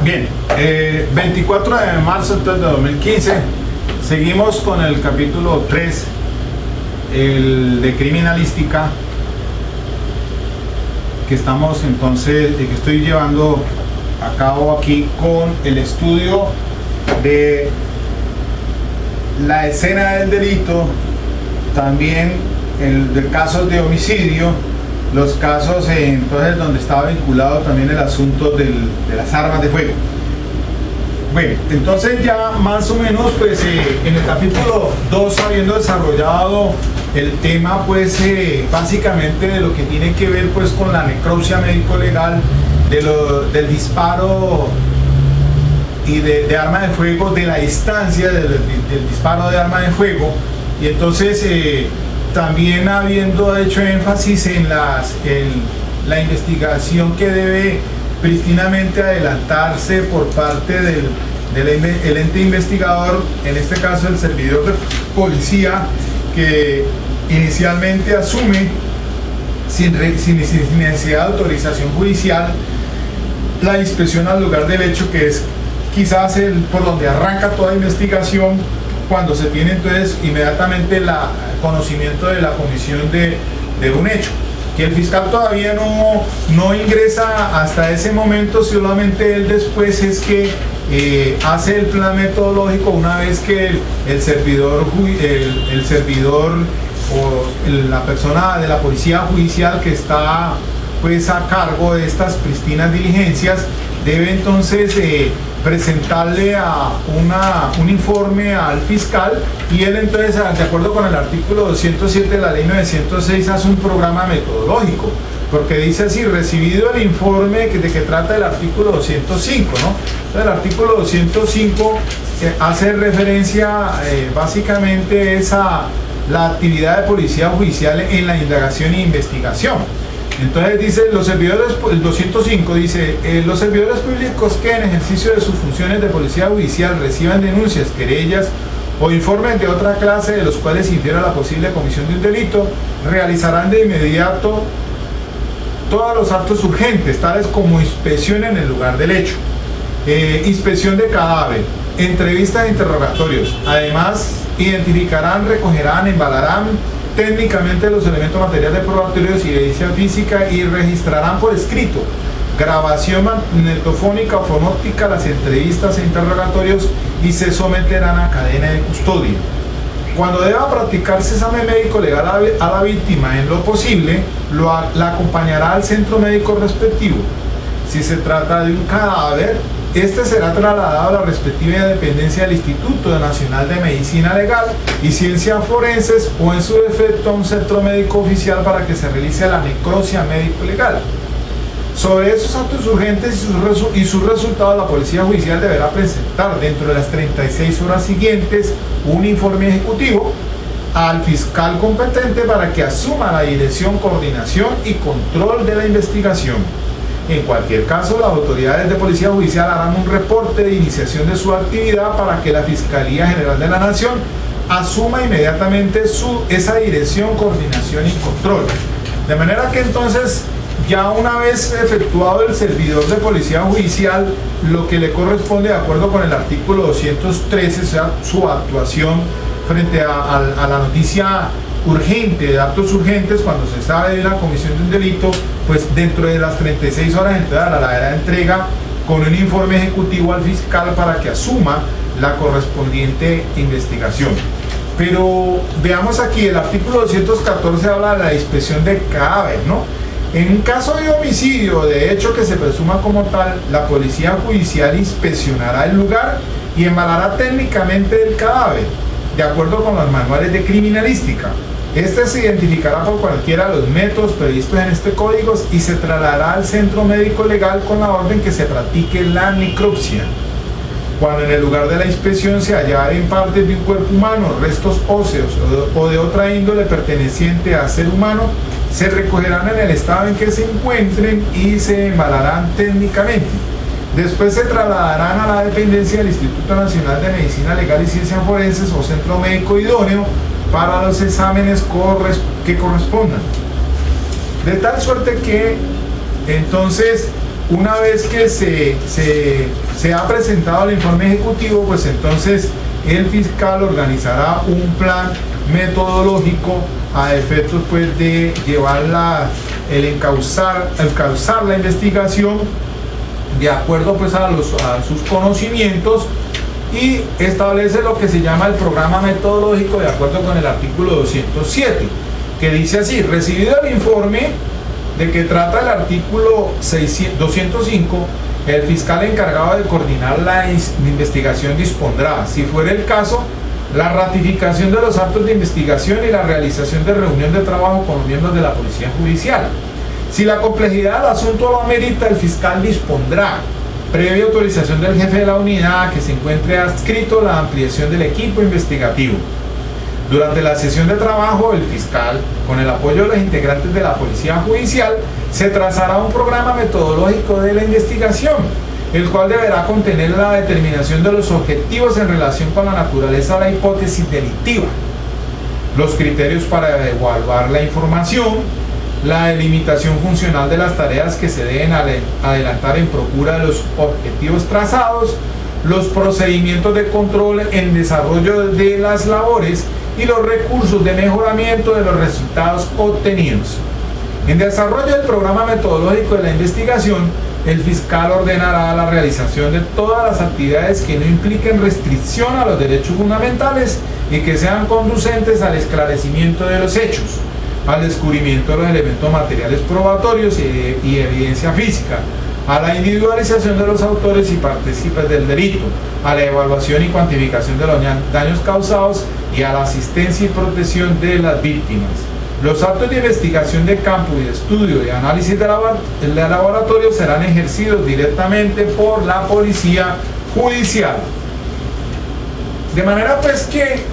Bien, 24 de marzo entonces, de 2015, seguimos con el capítulo 3, el de criminalística, que estamos entonces, que estoy llevando a cabo aquí con el estudio de la escena del delito, también de casos de homicidio, los casos entonces donde estaba vinculado también el asunto de las armas de fuego. Bueno, entonces ya más o menos pues en el capítulo 2, habiendo desarrollado el tema pues básicamente de lo que tiene que ver pues con la necropsia médico-legal, del disparo y de arma de fuego, de la distancia del disparo de arma de fuego, y entonces también habiendo hecho énfasis en la investigación que debe prístinamente adelantarse por parte del ente investigador, en este caso el servidor de policía, que inicialmente asume sin necesidad de autorización judicial la inspección al lugar del hecho, que es quizás por donde arranca toda investigación, cuando se tiene entonces inmediatamente el conocimiento de la comisión de un hecho, que el fiscal todavía no ingresa hasta ese momento, solamente él después es que hace el plan metodológico, una vez que el servidor o la persona de la policía judicial que está pues a cargo de estas prístinas diligencias debe entonces presentarle un informe al fiscal, y él entonces, de acuerdo con el artículo 207 de la ley 906, hace un programa metodológico, porque dice así: recibido el informe de que trata el artículo 205, ¿no? Entonces, el artículo 205 hace referencia básicamente a la actividad de policía judicial en la indagación e investigación. Entonces dice, el 205 dice, los servidores públicos que en ejercicio de sus funciones de policía judicial reciban denuncias, querellas o informes de otra clase de los cuales infiera la posible comisión de un delito, realizarán de inmediato todos los actos urgentes, tales como inspección en el lugar del hecho, inspección de cadáver, entrevistas e interrogatorios. Además, identificarán, recogerán, embalarán técnicamente los elementos materiales probatorios y evidencia física, y registrarán por escrito, grabación magnetofónica o fonóptica, las entrevistas e interrogatorios, y se someterán a cadena de custodia. Cuando deba practicarse examen médico legal a la víctima, en lo posible, la acompañará al centro médico respectivo. Si se trata de un cadáver, este será trasladado a la respectiva dependencia del Instituto Nacional de Medicina Legal y Ciencias Forenses, o en su defecto a un centro médico oficial, para que se realice la necropsia médico-legal. Sobre esos actos urgentes y sus resultados, la Policía Judicial deberá presentar dentro de las 36 horas siguientes un informe ejecutivo al fiscal competente para que asuma la dirección, coordinación y control de la investigación. En cualquier caso, las autoridades de policía judicial harán un reporte de iniciación de su actividad para que la Fiscalía General de la Nación asuma inmediatamente esa dirección, coordinación y control. De manera que entonces, ya una vez efectuado el servidor de policía judicial lo que le corresponde de acuerdo con el artículo 213, o sea, su actuación frente a la noticia urgente, de actos urgentes, cuando se sabe de la comisión de un delito, pues dentro de las 36 horas entonces a la entrega con un informe ejecutivo al fiscal para que asuma la correspondiente investigación. Pero veamos aquí, el artículo 214 habla de la inspección de cadáver, ¿no? En un caso de homicidio, de hecho que se presuma como tal, la policía judicial inspeccionará el lugar y embalará técnicamente el cadáver, de acuerdo con los manuales de criminalística. Este se identificará por cualquiera de los métodos previstos en este código y se trasladará al centro médico legal con la orden que se practique la necropsia. Cuando en el lugar de la inspección se hallaren partes de un cuerpo humano, restos óseos o de otra índole perteneciente a ser humano, se recogerán en el estado en que se encuentren y se embalarán técnicamente. Después se trasladarán a la dependencia del Instituto Nacional de Medicina Legal y Ciencias Forenses o centro médico idóneo para los exámenes que correspondan. De tal suerte que entonces una vez que se ha presentado el informe ejecutivo, pues entonces el fiscal organizará un plan metodológico a efectos pues de llevar encauzar la investigación de acuerdo pues a sus conocimientos, y establece lo que se llama el programa metodológico de acuerdo con el artículo 207, que dice así: recibido el informe de que trata el artículo 205, el fiscal encargado de coordinar la investigación dispondrá, si fuera el caso, la ratificación de los actos de investigación y la realización de reunión de trabajo con los miembros de la Policía Judicial. Si la complejidad del asunto lo amerita, el fiscal dispondrá, previa autorización del jefe de la unidad, que se encuentre adscrito, la ampliación del equipo investigativo. Durante la sesión de trabajo, el fiscal, con el apoyo de los integrantes de la Policía Judicial, se trazará un programa metodológico de la investigación, el cual deberá contener la determinación de los objetivos en relación con la naturaleza de la hipótesis delictiva, los criterios para evaluar la información, la delimitación funcional de las tareas que se deben adelantar en procura de los objetivos trazados, los procedimientos de control en desarrollo de las labores y los recursos de mejoramiento de los resultados obtenidos. En desarrollo del programa metodológico de la investigación, el fiscal ordenará la realización de todas las actividades que no impliquen restricción a los derechos fundamentales y que sean conducentes al esclarecimiento de los hechos, al descubrimiento de los elementos materiales probatorios y evidencia física, a la individualización de los autores y partícipes del delito, a la evaluación y cuantificación de los daños causados y a la asistencia y protección de las víctimas. Los actos de investigación de campo y de estudio y análisis de laboratorio serán ejercidos directamente por la Policía Judicial. De manera pues que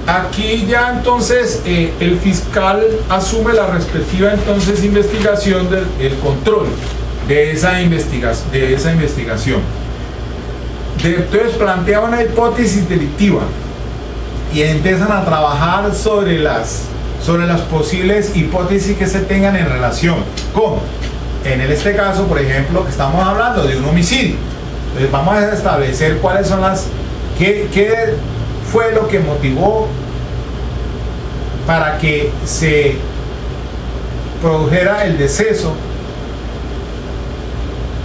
aquí ya entonces el fiscal asume la respectiva entonces investigación del control de esa investigación. Entonces plantea una hipótesis delictiva y empiezan a trabajar sobre las posibles hipótesis que se tengan en relación con, en este caso, por ejemplo, que estamos hablando de un homicidio. Entonces vamos a establecer cuáles son qué fue lo que motivó para que se produjera el deceso,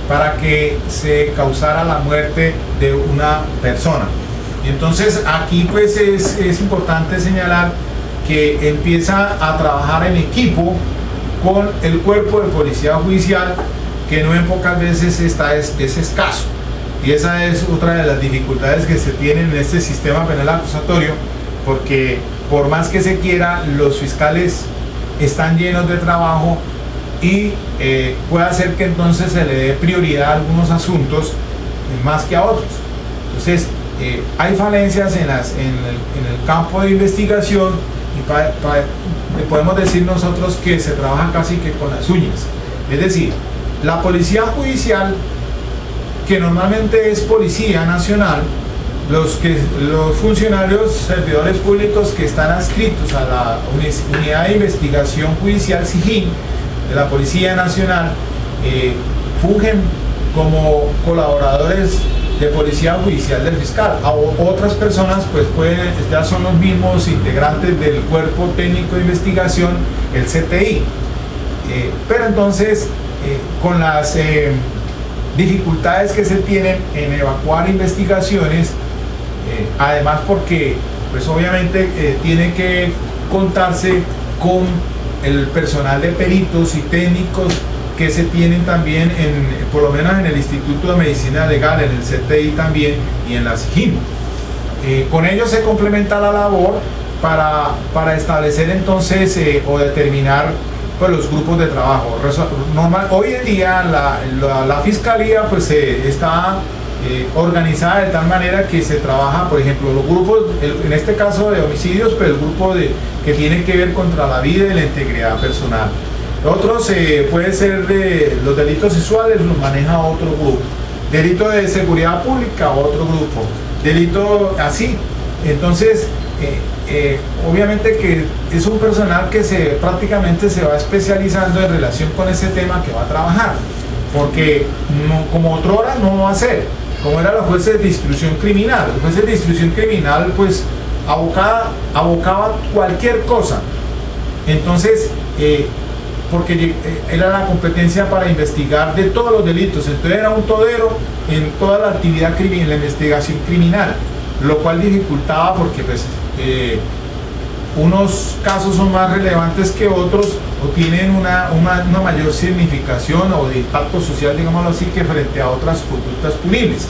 para que se causara la muerte de una persona. Y entonces aquí pues es importante señalar que empieza a trabajar en equipo con el cuerpo de policía judicial, que no en pocas veces es escaso. Y esa es otra de las dificultades que se tienen en este sistema penal acusatorio, porque por más que se quiera, los fiscales están llenos de trabajo y puede hacer que entonces se le dé prioridad a algunos asuntos más que a otros. Entonces hay falencias en el campo de investigación y podemos decir nosotros que se trabaja casi que con las uñas. Es decir, la Policía Judicial, que normalmente es Policía Nacional, los funcionarios servidores públicos que están adscritos a la Unidad de Investigación Judicial SIJIN de la Policía Nacional, fungen como colaboradores de Policía Judicial del fiscal. A otras personas pues ya son los mismos integrantes del Cuerpo Técnico de Investigación, el CTI. Pero entonces con las dificultades que se tienen en evacuar investigaciones, además porque pues obviamente tiene que contarse con el personal de peritos y técnicos que se tienen también por lo menos en el Instituto de Medicina Legal, en el CTI también y en la SIJIN. Con ello se complementa la labor para establecer entonces o determinar pues los grupos de trabajo. Hoy en día la Fiscalía pues está organizada de tal manera que se trabaja, por ejemplo, los grupos, en este caso de homicidios, pero el grupo que tiene que ver contra la vida y la integridad personal. Otros puede ser de los delitos sexuales, los maneja otro grupo. Delito de seguridad pública, otro grupo. Delito así. Entonces, obviamente que es un personal que prácticamente se va especializando en relación con ese tema que va a trabajar. porque como otrora no va a ser, como eran los jueces de instrucción criminal. Los jueces de instrucción criminal pues abocaba cualquier cosa, entonces porque era la competencia para investigar de todos los delitos, entonces era un todero en toda la actividad criminal, en la investigación criminal, lo cual dificultaba porque pues unos casos son más relevantes que otros o tienen una mayor significación o de impacto social, digámoslo así, que frente a otras conductas punibles.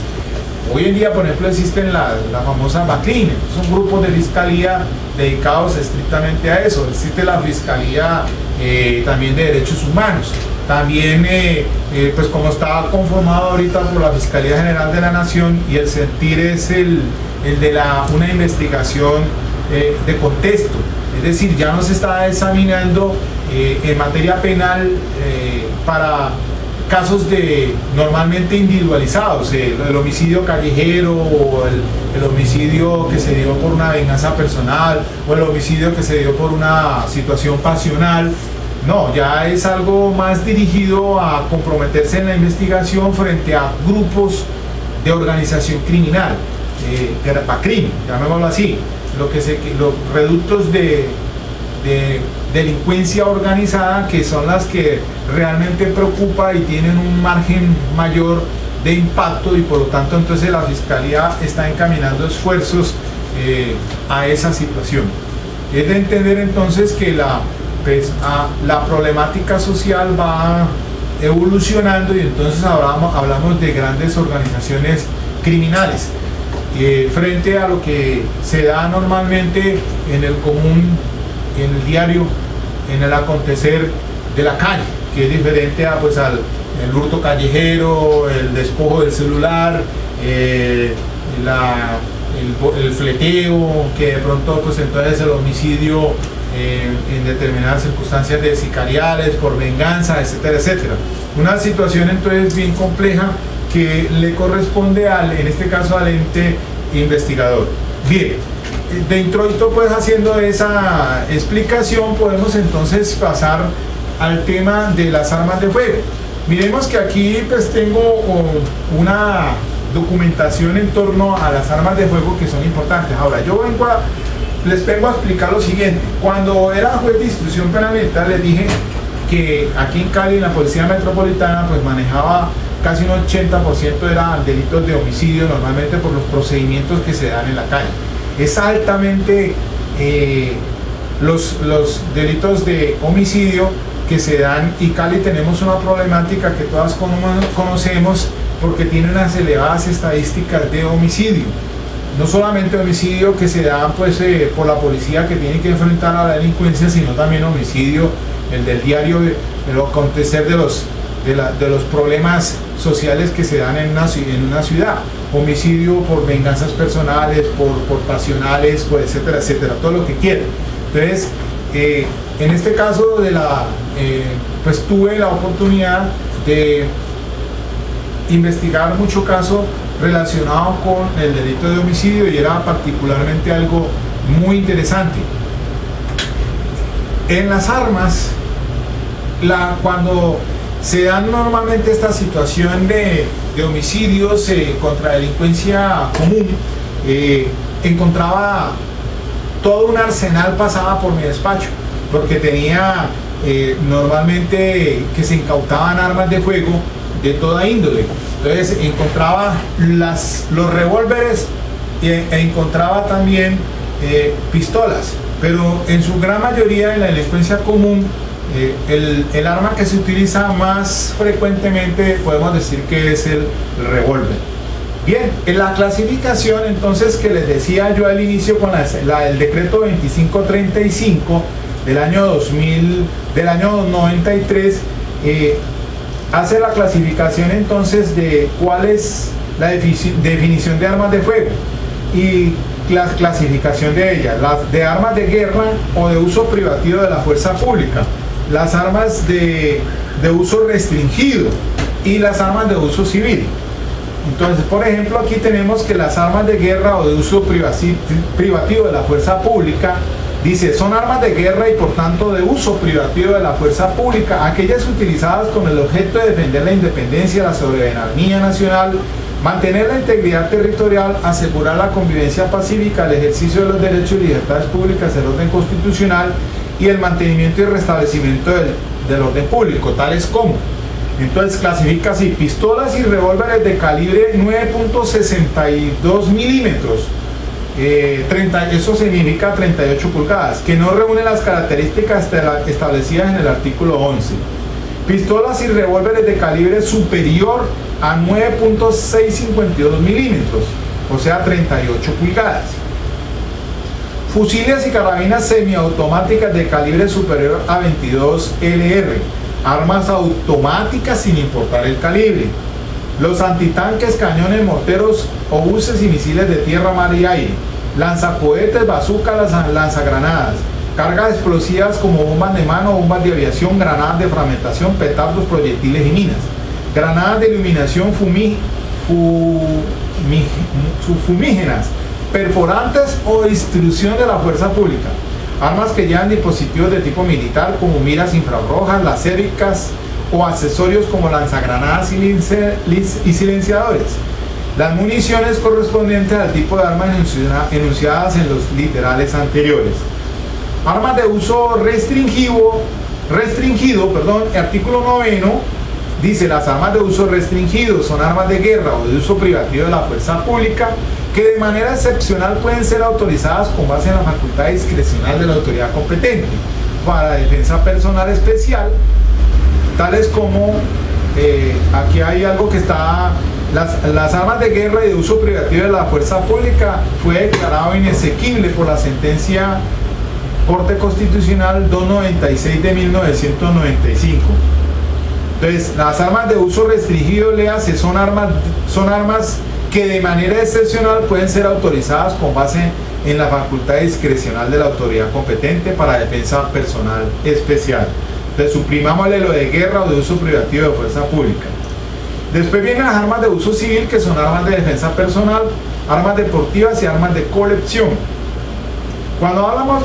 Hoy en día, por ejemplo, existen la famosa BACRIM, son grupos de fiscalía dedicados estrictamente a eso. Existe la Fiscalía también de Derechos Humanos. También, pues como está conformado ahorita por la Fiscalía General de la Nación, y el sentir es el de una investigación de contexto. Es decir, ya no se está examinando en materia penal para casos normalmente individualizados, el homicidio callejero o el homicidio que se dio por una venganza personal o el homicidio que se dio por una situación pasional. No, ya es algo más dirigido a comprometerse en la investigación frente a grupos de organización criminal, BACRIM, llamémoslo así, los reductos de delincuencia organizada, que son las que realmente preocupa y tienen un margen mayor de impacto, y por lo tanto entonces la Fiscalía está encaminando esfuerzos a esa situación. Es de entender entonces que la problemática social va evolucionando, y entonces hablamos de grandes organizaciones criminales frente a lo que se da normalmente en el común, en el diario, en el acontecer de la calle, que es diferente al hurto callejero, el despojo del celular, el fleteo, que de pronto pues entonces el homicidio en determinadas circunstancias de sicariales, por venganza, etcétera, etcétera. Una situación entonces bien compleja que le corresponde en este caso al ente investigador. Bien, dentro de todo, pues haciendo esa explicación, podemos entonces pasar al tema de las armas de fuego. Miremos que aquí pues tengo una documentación en torno a las armas de fuego que son importantes. Ahora, les vengo a explicar lo siguiente. Cuando era juez de instrucción penal militar, les dije que aquí en Cali la Policía Metropolitana pues manejaba casi un 80% eran delitos de homicidio, normalmente por los procedimientos que se dan en la calle. Es altamente los delitos de homicidio que se dan, y Cali tenemos una problemática que todas conocemos, porque tiene unas elevadas estadísticas de homicidio. No solamente homicidio que se dan pues por la policía, que tiene que enfrentar a la delincuencia, sino también homicidio, el del diario, de lo acontecer de los problemas sociales que se dan en una ciudad. Homicidio por venganzas personales, por pasionales, por etcétera, etcétera, todo lo que quieran. Entonces, en este caso pues tuve la oportunidad de investigar mucho caso relacionado con el delito de homicidio, y era particularmente algo muy interesante. En las armas, cuando se dan normalmente esta situación de homicidios contra delincuencia común, encontraba todo un arsenal, pasaba por mi despacho, porque tenía normalmente que se incautaban armas de fuego de toda índole. Entonces encontraba los revólveres e encontraba también pistolas, pero en su gran mayoría en la delincuencia común el arma que se utiliza más frecuentemente podemos decir que es el revólver. Bien, en la clasificación entonces que les decía yo al inicio con el decreto 2535 del año 93, hace la clasificación entonces de cuál es la definición de armas de fuego y la clasificación de ellas: las de armas de guerra o de uso privativo de la fuerza pública, las armas de uso restringido y las armas de uso civil. Entonces, por ejemplo, aquí tenemos que las armas de guerra o de uso privativo de la fuerza pública Dice, son armas de guerra y por tanto de uso privativo de la fuerza pública, aquellas utilizadas con el objeto de defender la independencia, la soberanía nacional, mantener la integridad territorial, asegurar la convivencia pacífica, el ejercicio de los derechos y libertades públicas, el orden constitucional y el mantenimiento y restablecimiento del orden público, tales como. Entonces clasifica así: pistolas y revólveres de calibre 9.62 milímetros, eso significa 38 pulgadas, que no reúnen las características establecidas en el artículo 11. Pistolas y revólveres de calibre superior a 9.652 milímetros, o sea 38 pulgadas. Fusiles y carabinas semiautomáticas de calibre superior a 22 LR, armas automáticas sin importar el calibre. Los antitanques, cañones, morteros, obuses y misiles de tierra, mar y aire. Lanzacohetes, bazucas, lanzagranadas. Cargas explosivas como bombas de mano, bombas de aviación, granadas de fragmentación, petardos, proyectiles y minas. Granadas de iluminación fumígenas, perforantes o distribución de la fuerza pública. Armas que llevan dispositivos de tipo militar como miras infrarrojas, laséricas o accesorios como lanzagranadas y silenciadores. Las municiones correspondientes al tipo de armas enunciadas en los literales anteriores. Armas de uso restringido, artículo 9, dice: las armas de uso restringido son armas de guerra o de uso privativo de la fuerza pública que de manera excepcional pueden ser autorizadas con base en la facultad discrecional de la autoridad competente para defensa personal especial, tales como, aquí hay algo que está, las armas de guerra y de uso privativo de la fuerza pública fue declarado inexequible por la sentencia Corte Constitucional 296 de 1995. Entonces, las armas de uso restringido, léase, son armas que de manera excepcional pueden ser autorizadas con base en la facultad discrecional de la autoridad competente para defensa personal especial. Entonces, suprimámosle lo de guerra o de uso privativo de fuerza pública. Después vienen las armas de uso civil, que son armas de defensa personal, armas deportivas y armas de colección. Cuando hablamos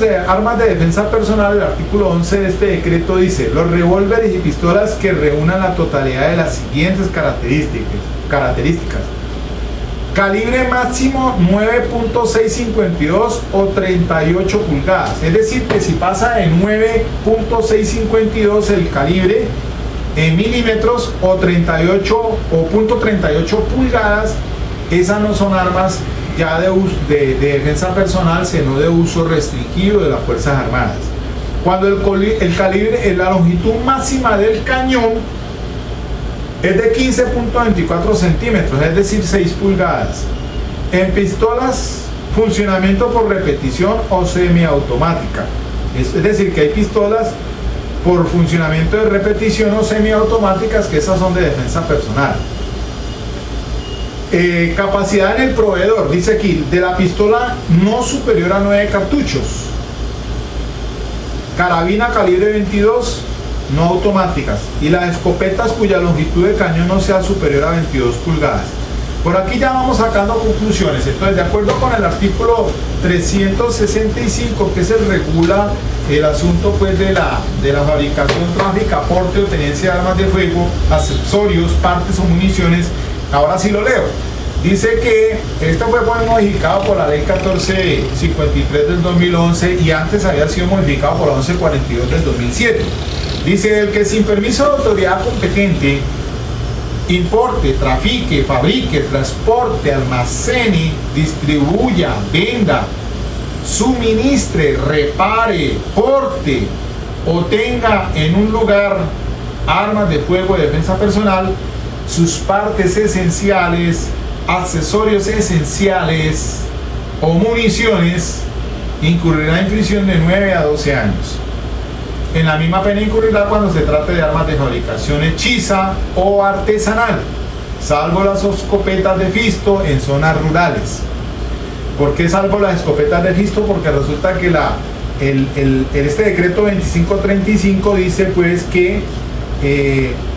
de armas de defensa personal, el artículo 11 de este decreto dice: los revólveres y pistolas que reúnan la totalidad de las siguientes características. Calibre máximo 9.652 o 38 pulgadas. Es decir, que si pasa de 9.652 el calibre en milímetros o 38 o .38 pulgadas, esas no son armas ya de defensa personal, sino de uso restringido de las Fuerzas Armadas. Cuando el calibre, la longitud máxima del cañón es de 15.24 centímetros, es decir, 6 pulgadas. En pistolas, funcionamiento por repetición o semiautomática. Es decir, que hay pistolas por funcionamiento de repetición o semiautomáticas, que esas son de defensa personal. Capacidad en el proveedor, dice aquí, de la pistola no superior a 9 cartuchos. Carabina calibre 22 no automáticas, y las escopetas cuya longitud de cañón no sea superior a 22 pulgadas. Por aquí ya vamos sacando conclusiones. Entonces, de acuerdo con el artículo 365, que se regula el asunto pues de la fabricación, tráfico, aporte o tenencia de armas de fuego, accesorios, partes o municiones. Ahora sí lo leo. Dice que esto fue modificado por la ley 1453 del 2011 y antes había sido modificado por la 1142 del 2007. Dice: el que sin permiso de autoridad competente importe, trafique, fabrique, transporte, almacene, distribuya, venda, suministre, repare, porte o tenga en un lugar armas de fuego de defensa personal, sus partes esenciales, accesorios esenciales o municiones, incurrirá en prisión de 9 a 12 años. En la misma pena incurrirá cuando se trate de armas de fabricación hechiza o artesanal, salvo las escopetas de Fisto en zonas rurales. ¿Por qué salvo las escopetas de Fisto? Porque resulta que este decreto 2535 dice pues que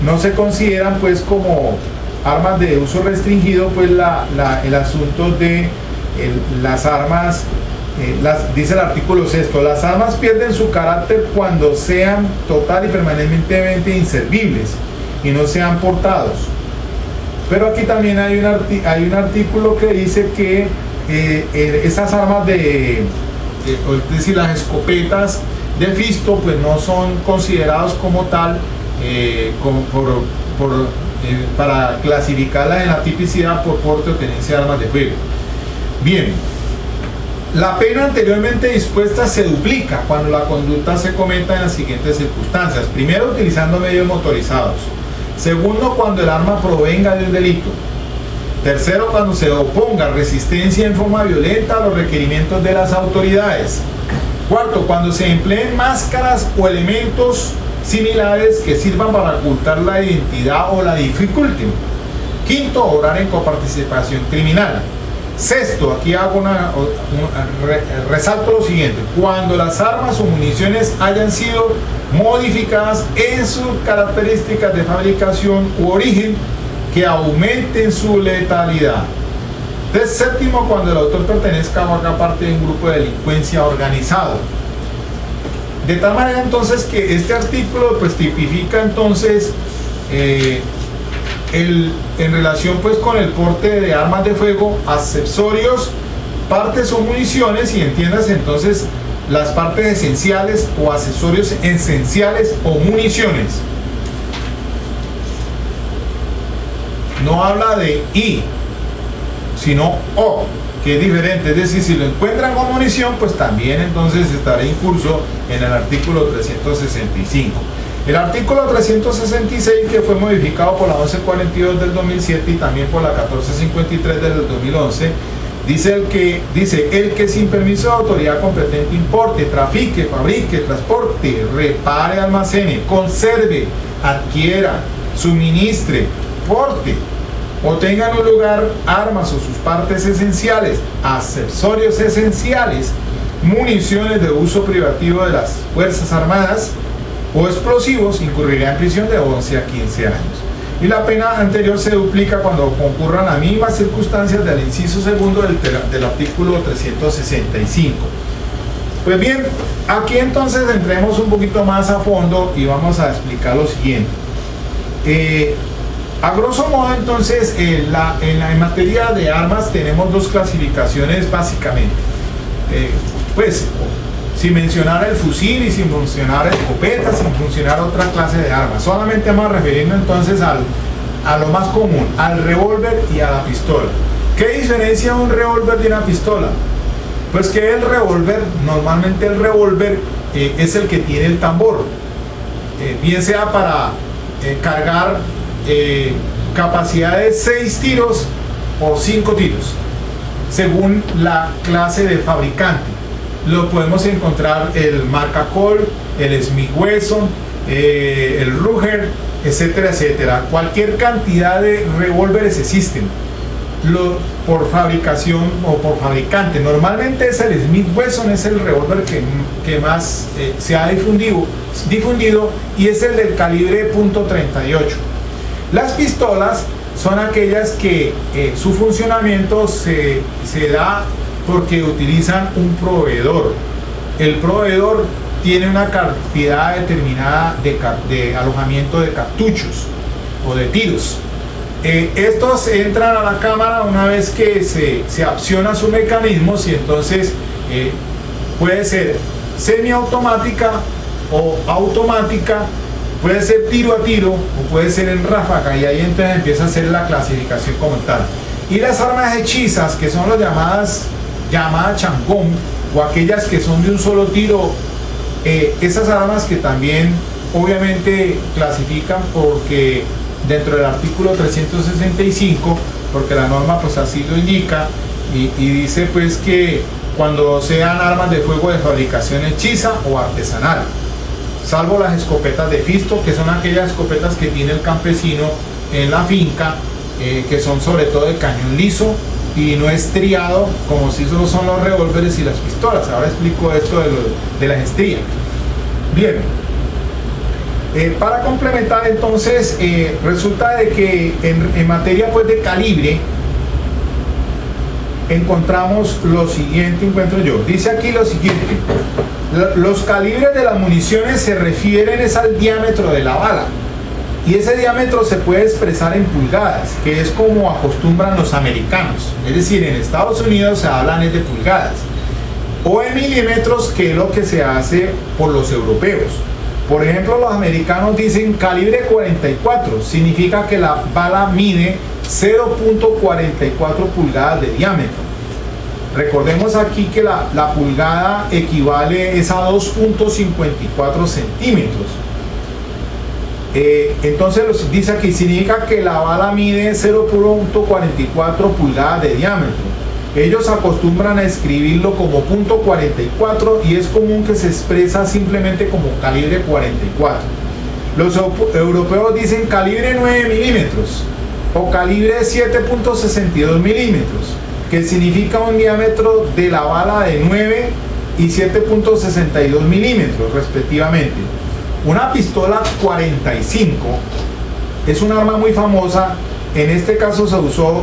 no se consideran pues como armas de uso restringido pues el asunto de las armas dice el artículo 6, las armas pierden su carácter cuando sean total y permanentemente inservibles y no sean portados. Pero aquí también hay un artículo que dice que esas armas es decir, las escopetas de Fisto, pues no son considerados como tal para clasificarlas en la tipicidad por porte o tenencia de armas de fuego. Bien, la pena anteriormente dispuesta se duplica cuando la conducta se cometa en las siguientes circunstancias. Primero, utilizando medios motorizados. Segundo, cuando el arma provenga de un delito. Tercero, cuando se oponga resistencia en forma violenta a los requerimientos de las autoridades. Cuarto, cuando se empleen máscaras o elementos similares que sirvan para ocultar la identidad o la dificulten. Quinto, obrar en coparticipación criminal. Sexto, aquí hago resalto lo siguiente: cuando las armas o municiones hayan sido modificadas en sus características de fabricación u origen que aumenten su letalidad. Séptimo, cuando el autor pertenezca o haga parte de un grupo de delincuencia organizado. De tal manera entonces que este artículo pues tipifica entonces en relación pues con el porte de armas de fuego, accesorios, partes o municiones, y entiendas entonces las partes esenciales o accesorios esenciales o municiones. No habla de y, sino o, que es diferente. Es decir, si lo encuentran con munición, pues también entonces estará incurso en el artículo 365. El artículo 366, que fue modificado por la 1142 del 2007 y también por la 1453 del 2011, dice el que sin permiso de autoridad competente importe, trafique, fabrique, transporte, repare, almacene, conserve, adquiera, suministre, porte o tenga en un lugar armas o sus partes esenciales, accesorios esenciales, municiones de uso privativo de las Fuerzas Armadas o explosivos, incurrirá en prisión de 11 a 15 años. Y la pena anterior se duplica cuando concurran las mismas circunstancias del inciso segundo del artículo 365. Pues bien, aquí entonces entremos un poquito más a fondo y vamos a explicar lo siguiente. A grosso modo entonces en materia de armas tenemos dos clasificaciones básicamente, pues sin mencionar el fusil y sin mencionar escopeta, sin mencionar otra clase de armas. Solamente vamos a referirnos entonces a lo más común, al revólver y a la pistola. ¿Qué diferencia un revólver de una pistola? Pues que el revólver, normalmente el revólver es el que tiene el tambor, bien sea para cargar capacidad de 6 tiros o 5 tiros, según la clase de fabricante. Lo podemos encontrar el marca Colt, el Smith Wesson, el Ruger, etcétera, etcétera. Cualquier cantidad de revólveres existen por fabricación o por fabricante. Normalmente es el Smith Wesson, es el revólver que más se ha difundido y es el del calibre .38. Las pistolas son aquellas que su funcionamiento se da porque utilizan un proveedor. El proveedor tiene una cantidad determinada de alojamiento de cartuchos o de tiros. Estos entran a la cámara una vez que se acciona su mecanismo, y entonces puede ser semiautomática o automática, puede ser tiro a tiro o puede ser en ráfaga, y ahí entonces empieza a hacer la clasificación como tal. Y las armas hechizas, que son las llamadas changón, o aquellas que son de un solo tiro, esas armas que también obviamente clasifican porque dentro del artículo 365, porque la norma pues así lo indica, y dice pues que cuando sean armas de fuego de fabricación hechiza o artesanal, salvo las escopetas de Fisto, que son aquellas escopetas que tiene el campesino en la finca, que son sobre todo de cañón liso y no estriado, como si solo son los revólveres y las pistolas. Ahora explico esto de las estrías. Bien, para complementar entonces, resulta de que en materia pues de calibre, encontramos lo siguiente, encuentro yo. Dice aquí lo siguiente: los calibres de las municiones se refieren es al diámetro de la bala. Y ese diámetro se puede expresar en pulgadas, que es como acostumbran los americanos. Es decir, en Estados Unidos se hablan de pulgadas. O en milímetros, que es lo que se hace por los europeos. Por ejemplo, los americanos dicen calibre 44, significa que la bala mide 0.44 pulgadas de diámetro. Recordemos aquí que la pulgada equivale a 2.54 centímetros. Entonces dice aquí, significa que la bala mide 0.44 pulgadas de diámetro. Ellos acostumbran a escribirlo como .44 y es común que se expresa simplemente como calibre 44. Los europeos dicen calibre 9 milímetros o calibre 7.62 milímetros, que significa un diámetro de la bala de 9 y 7.62 milímetros respectivamente. Una pistola 45 es un arma muy famosa. En este caso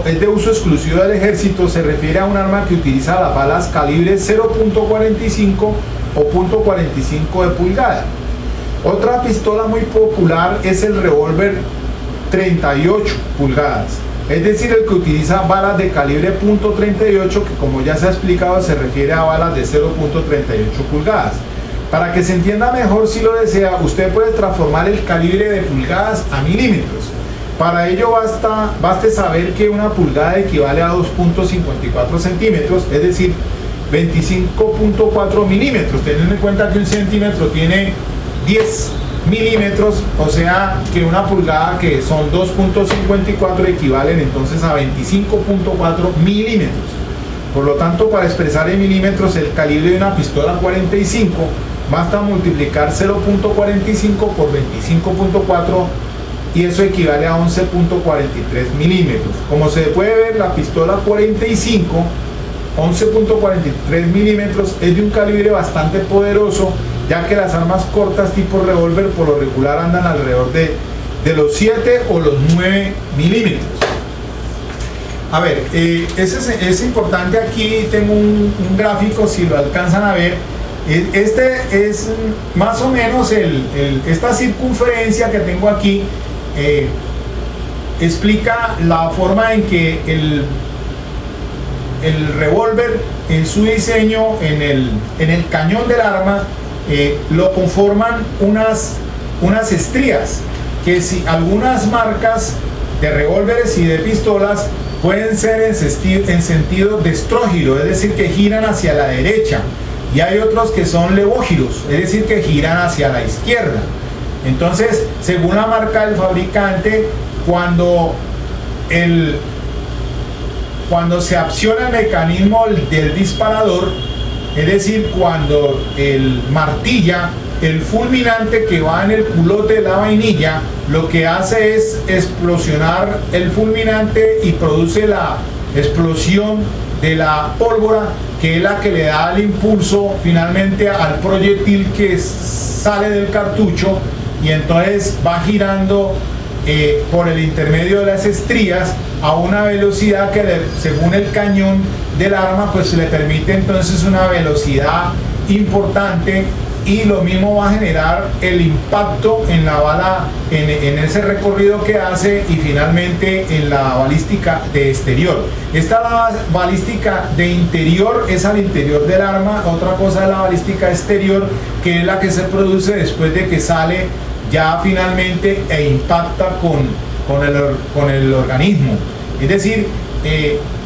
es de uso exclusivo del ejército. Se refiere a un arma que utiliza las balas calibre 0.45 o .45 de pulgada. Otra pistola muy popular es el revólver 38 pulgadas, es decir, el que utiliza balas de calibre .38, que como ya se ha explicado se refiere a balas de 0.38 pulgadas. Para que se entienda mejor, si lo desea, usted puede transformar el calibre de pulgadas a milímetros. Para ello baste saber que una pulgada equivale a 2.54 centímetros, es decir, 25.4 milímetros, teniendo en cuenta que un centímetro tiene 10 milímetros, o sea que una pulgada, que son 2.54, equivalen entonces a 25.4 milímetros. Por lo tanto, para expresar en milímetros el calibre de una pistola 45, basta multiplicar 0.45 por 25.4 y eso equivale a 11.43 milímetros. Como se puede ver, la pistola 45, 11.43 milímetros, es de un calibre bastante poderoso, ya que las armas cortas tipo revólver por lo regular andan alrededor de los 7 o los 9 milímetros. A ver, es importante. Aquí tengo un gráfico, si lo alcanzan a ver. Este es más o menos esta circunferencia que tengo aquí. Explica la forma en que el revólver, en su diseño, en el cañón del arma, lo conforman unas estrías, que si algunas marcas de revólveres y de pistolas pueden ser en sentido destrógiro, es decir, que giran hacia la derecha, y hay otros que son levógiros, es decir, que giran hacia la izquierda. Entonces, según la marca del fabricante, cuando se acciona el mecanismo del disparador, es decir, cuando el martilla, el fulminante que va en el culote de la vainilla, lo que hace es explosionar el fulminante y produce la explosión de la pólvora, que es la que le da el impulso finalmente al proyectil que sale del cartucho, y entonces va girando por el intermedio de las estrías a una velocidad que según el cañón del arma pues le permite entonces una velocidad importante, y lo mismo va a generar el impacto en la bala, en ese recorrido que hace, y finalmente en la balística de exterior. Esta balística de interior es al interior del arma. Otra cosa es la balística exterior, que es la que se produce después de que sale ya finalmente e impacta con el organismo. Es decir,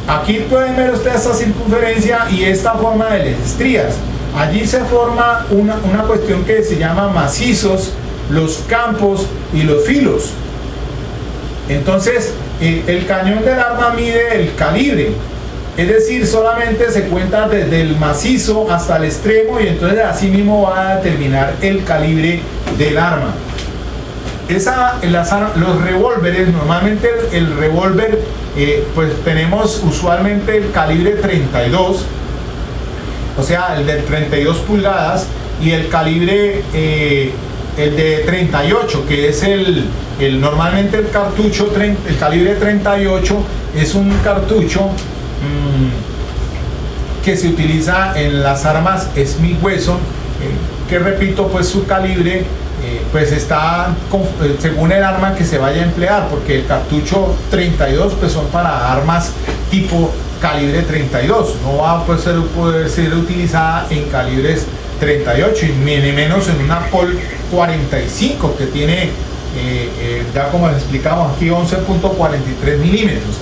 aquí pueden ver ustedes esta circunferencia y esta forma de las estrías. Allí se forma una cuestión que se llama macizos, los campos y los filos. Entonces, el cañón del arma mide el calibre, es decir, solamente se cuenta desde el macizo hasta el extremo, y entonces así mismo va a determinar el calibre del arma. Los revólveres, normalmente el revólver, pues tenemos usualmente el calibre 32, o sea, el de 32 pulgadas, y el calibre, el de 38, que es normalmente el cartucho, el calibre 38 es un cartucho que se utiliza en las armas Smith Wesson, que repito, pues su calibre pues está según el arma que se vaya a emplear, porque el cartucho 32 pues son para armas tipo calibre 32, no va a poder ser utilizada en calibres 38 y ni menos en una Colt 45 que tiene ya como les explicamos aquí 11.43 milímetros.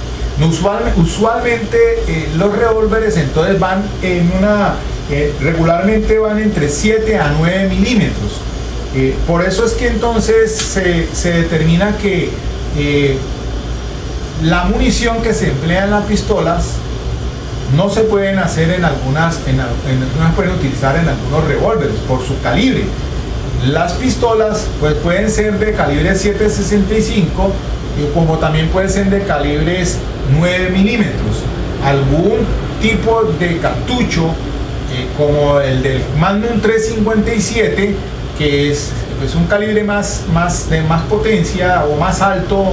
Usualmente los revólveres entonces van en regularmente van entre 7 a 9 milímetros. Por eso es que entonces se determina que la munición que se emplea en las pistolas no se pueden hacer en algunas pueden utilizar en algunos revólveres por su calibre. Las pistolas pues pueden ser de calibre 7.65 como también pueden ser de calibres 9 milímetros. Algún tipo de cartucho como el del Magnum 357, que es un calibre más potencia o más alto,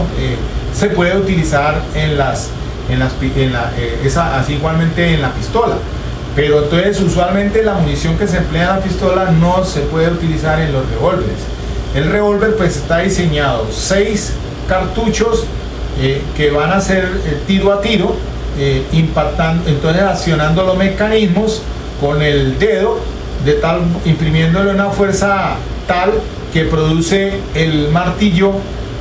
se puede utilizar así igualmente en la pistola. Pero entonces usualmente la munición que se emplea en la pistola no se puede utilizar en los revólveres. El revólver pues está diseñado 6 cartuchos que van a ser tiro a tiro, impactando, entonces accionando los mecanismos con el dedo, imprimiéndole una fuerza tal que produce el martillo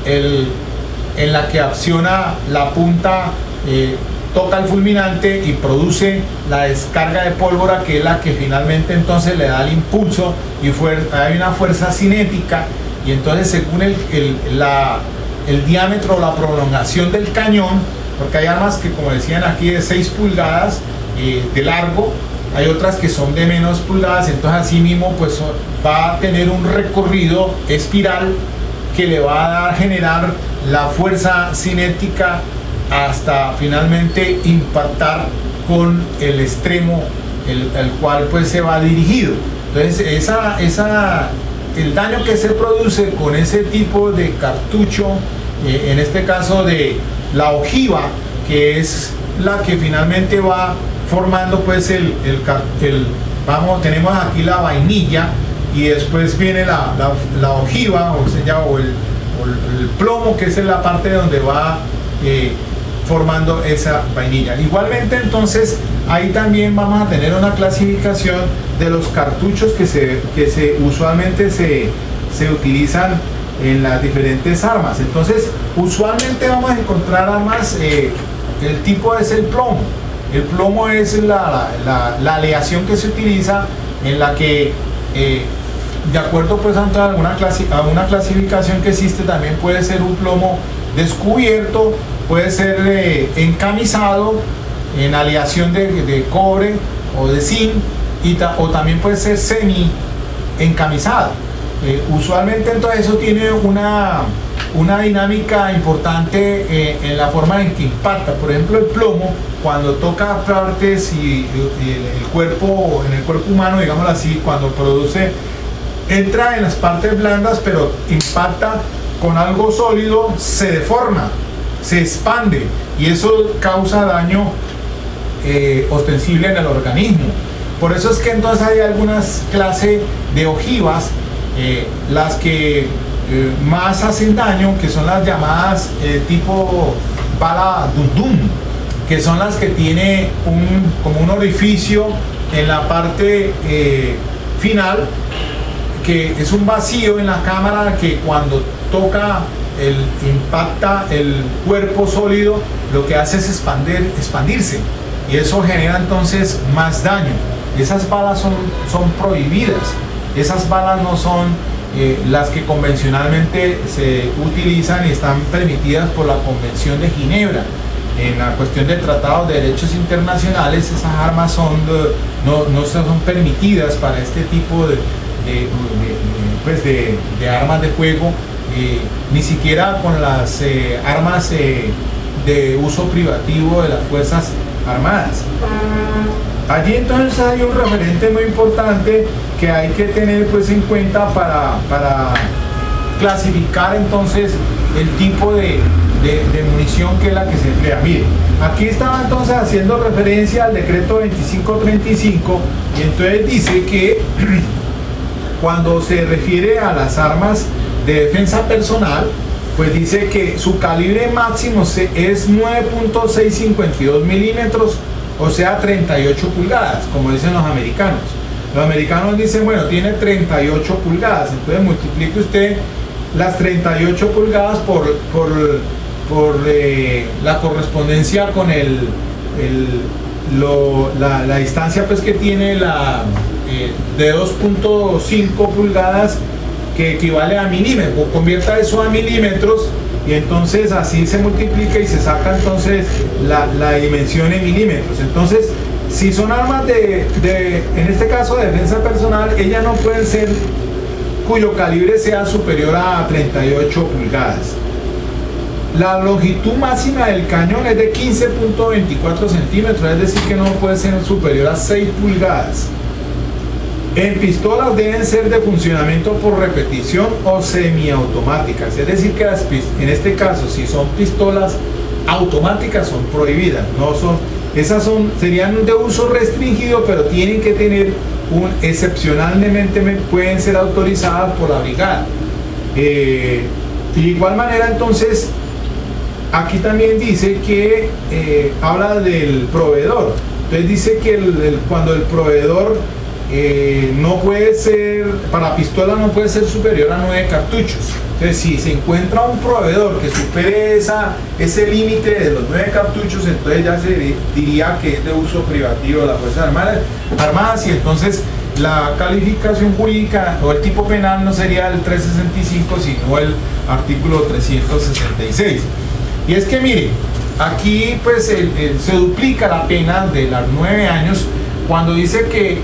en la que acciona la punta, toca el fulminante y produce la descarga de pólvora, que es la que finalmente entonces le da el impulso y hay una fuerza cinética, y entonces según el diámetro o la prolongación del cañón, porque hay armas que, como decían aquí, de 6 pulgadas de largo, hay otras que son de menos pulgadas, entonces así mismo pues va a tener un recorrido espiral que le va a generar la fuerza cinética hasta finalmente impactar con el extremo el cual pues se va dirigido. Entonces el daño que se produce con ese tipo de cartucho, en este caso de la ojiva, que es la que finalmente va formando pues tenemos aquí la vainilla y después viene la ojiva o el plomo, que es la parte donde va formando esa vainilla. Igualmente entonces ahí también vamos a tener una clasificación de los cartuchos que usualmente se utilizan en las diferentes armas. Entonces usualmente vamos a encontrar armas, el tipo es el plomo. El plomo es la aleación que se utiliza, en la que de acuerdo pues a una clasificación que existe, también puede ser un plomo descubierto, puede ser encamisado en aleación de cobre o de zinc, o también puede ser semi encamisado. Usualmente entonces eso tiene una dinámica importante en la forma en que impacta. Por ejemplo, el plomo, cuando toca partes y el cuerpo, en el cuerpo humano, digámoslo así, cuando entra en las partes blandas, pero impacta con algo sólido, se deforma, se expande, y eso causa daño ostensible en el organismo. Por eso es que entonces hay algunas clases de ojivas, las que más hacen daño, que son las llamadas tipo bala dundum, que son las que tiene como un orificio en la parte final, que es un vacío en la cámara, que cuando impacta el cuerpo sólido, lo que hace es expandirse, y eso genera entonces más daño. Esas balas son prohibidas. Esas balas no son las que convencionalmente se utilizan y están permitidas por la Convención de Ginebra. En la cuestión del Tratado de Derechos Internacionales, esas armas no son permitidas para este tipo de armas de fuego, ni siquiera con las armas de uso privativo de las Fuerzas Armadas. Allí entonces hay un referente muy importante que hay que tener pues en cuenta para clasificar entonces el tipo de de munición, que es la que se emplea. Mire, aquí estaba entonces haciendo referencia al decreto 2535, y entonces dice que cuando se refiere a las armas de defensa personal, pues dice que su calibre máximo es 9.652 milímetros, o sea 38 pulgadas, como dicen los americanos. Los americanos dicen, bueno, tiene 38 pulgadas, entonces multiplique usted las 38 pulgadas por la correspondencia con la distancia pues que tiene de 2.5 pulgadas, que equivale a milímetros. Convierta eso a milímetros y entonces así se multiplica y se saca entonces la dimensión en milímetros. Entonces, si son armas en este caso de defensa personal, ellas no pueden ser cuyo calibre sea superior a 38 pulgadas. La longitud máxima del cañón es de 15.24 centímetros, es decir que no puede ser superior a 6 pulgadas. En pistolas deben ser de funcionamiento por repetición o semiautomáticas, es decir que en este caso, si son pistolas automáticas, son prohibidas, serían de uso restringido, pero tienen que tener excepcionalmente pueden ser autorizadas por la brigada. De igual manera, entonces, aquí también dice que habla del proveedor. Entonces dice que cuando el proveedor no puede ser, para pistola no puede ser superior a 9 cartuchos. Entonces, si se encuentra un proveedor que supere ese límite de los 9 cartuchos, entonces ya se diría que es de uso privativo de las Fuerzas Armadas, y entonces la calificación jurídica o el tipo penal no sería el 365, sino el artículo 366. Y es que mire, aquí pues se duplica la pena de los 9 años cuando dice que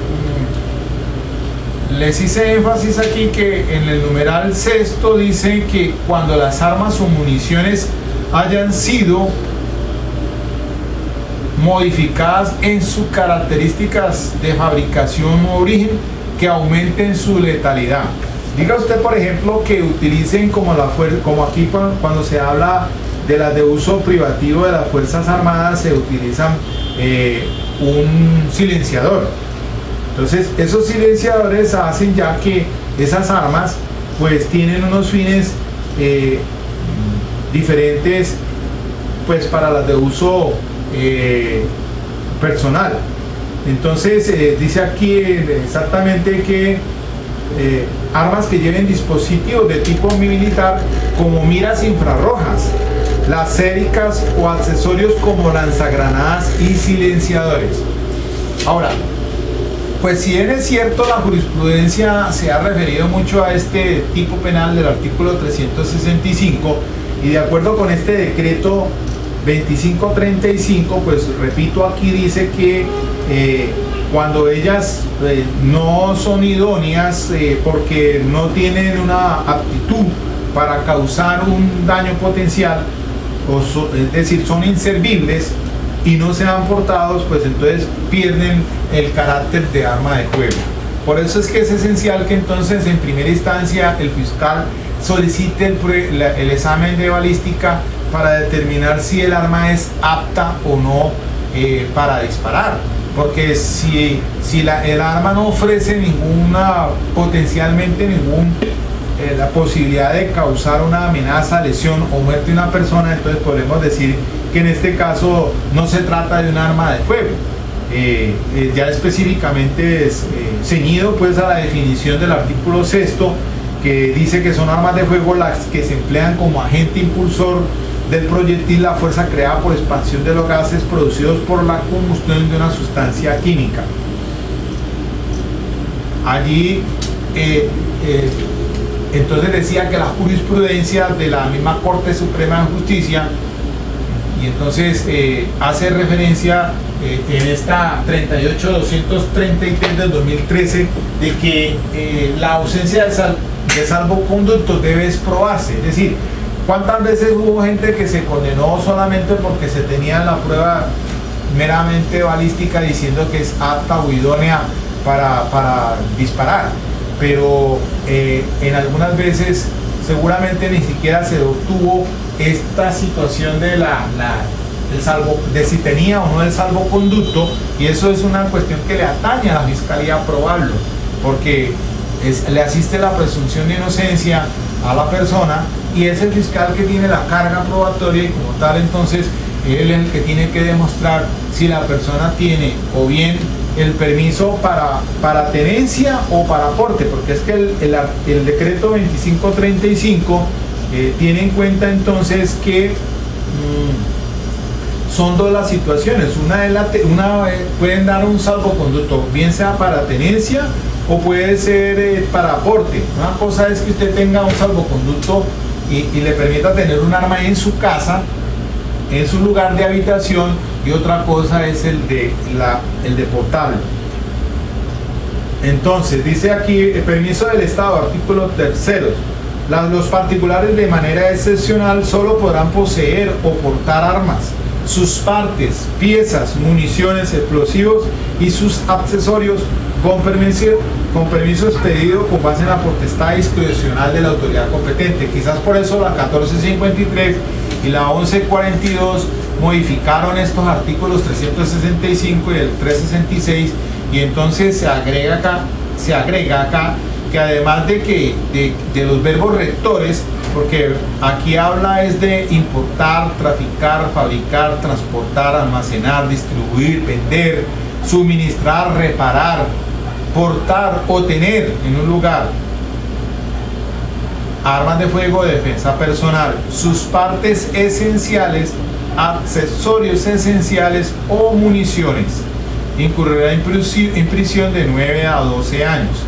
les hice énfasis aquí que en el numeral sexto dice que cuando las armas o municiones hayan sido modificadas en sus características de fabricación u origen que aumenten su letalidad. Diga usted, por ejemplo, que utilicen como aquí cuando se habla de las de uso privativo de las Fuerzas Armadas, se utilizan un silenciador. Entonces, esos silenciadores hacen ya que esas armas pues tienen unos fines diferentes pues para las de uso personal. Entonces, dice aquí exactamente que armas que lleven dispositivos de tipo militar como miras infrarrojas, lacéricas o accesorios como lanzagranadas y silenciadores. Ahora, pues si bien es cierto, la jurisprudencia se ha referido mucho a este tipo penal del artículo 365, y de acuerdo con este decreto 2535, pues repito, aquí dice que cuando ellas no son idóneas porque no tienen una aptitud para causar un daño potencial, es decir, son inservibles y no sean portados, pues entonces pierden el carácter de arma de fuego. Por eso es que es esencial que entonces en primera instancia el fiscal solicite el examen de balística para determinar si el arma es apta o no para disparar, porque si el arma no ofrece potencialmente la posibilidad de causar una amenaza, lesión o muerte de una persona, entonces podemos decir que en este caso no se trata de un arma de fuego. Ya específicamente es ceñido pues a la definición del artículo sexto, que dice que son armas de fuego las que se emplean como agente impulsor del proyectil la fuerza creada por expansión de los gases producidos por la combustión de una sustancia química. Allí entonces decía que la jurisprudencia de la misma Corte Suprema de Justicia, y entonces hace referencia en esta 38.233 del 2013 de que la ausencia de salvoconducto debe probarse. Es decir, ¿cuántas veces hubo gente que se condenó solamente porque se tenía la prueba meramente balística diciendo que es apta o idónea para disparar? Pero en algunas veces seguramente ni siquiera se obtuvo esta situación de de si tenía o no el salvoconducto, y eso es una cuestión que le atañe a la fiscalía probarlo, porque le asiste la presunción de inocencia a la persona y es el fiscal que tiene la carga probatoria, y como tal entonces él es el que tiene que demostrar si la persona tiene o bien el permiso para tenencia o para aporte, porque es que el decreto 2535 tiene en cuenta entonces que son dos las situaciones. Pueden dar un salvoconducto, bien sea para tenencia o puede ser para aporte. Una cosa es que usted tenga un salvoconducto y le permita tener un arma en su casa, en su lugar de habitación, y otra cosa es el de portable. Entonces, dice aquí, el permiso del Estado, artículo 3. Los particulares de manera excepcional solo podrán poseer o portar armas, sus partes, piezas, municiones, explosivos y sus accesorios con permiso expedido con base en la potestad discrecional de la autoridad competente. Quizás por eso la 1453 y la 1142 modificaron estos artículos 365 y el 366, y entonces se agrega acá que además de los verbos rectores, porque aquí habla es de importar, traficar, fabricar, transportar, almacenar, distribuir, vender, suministrar, reparar, portar o tener en un lugar armas de fuego, defensa personal, sus partes esenciales, accesorios esenciales o municiones, incurrirá en prisión de 9 a 12 años.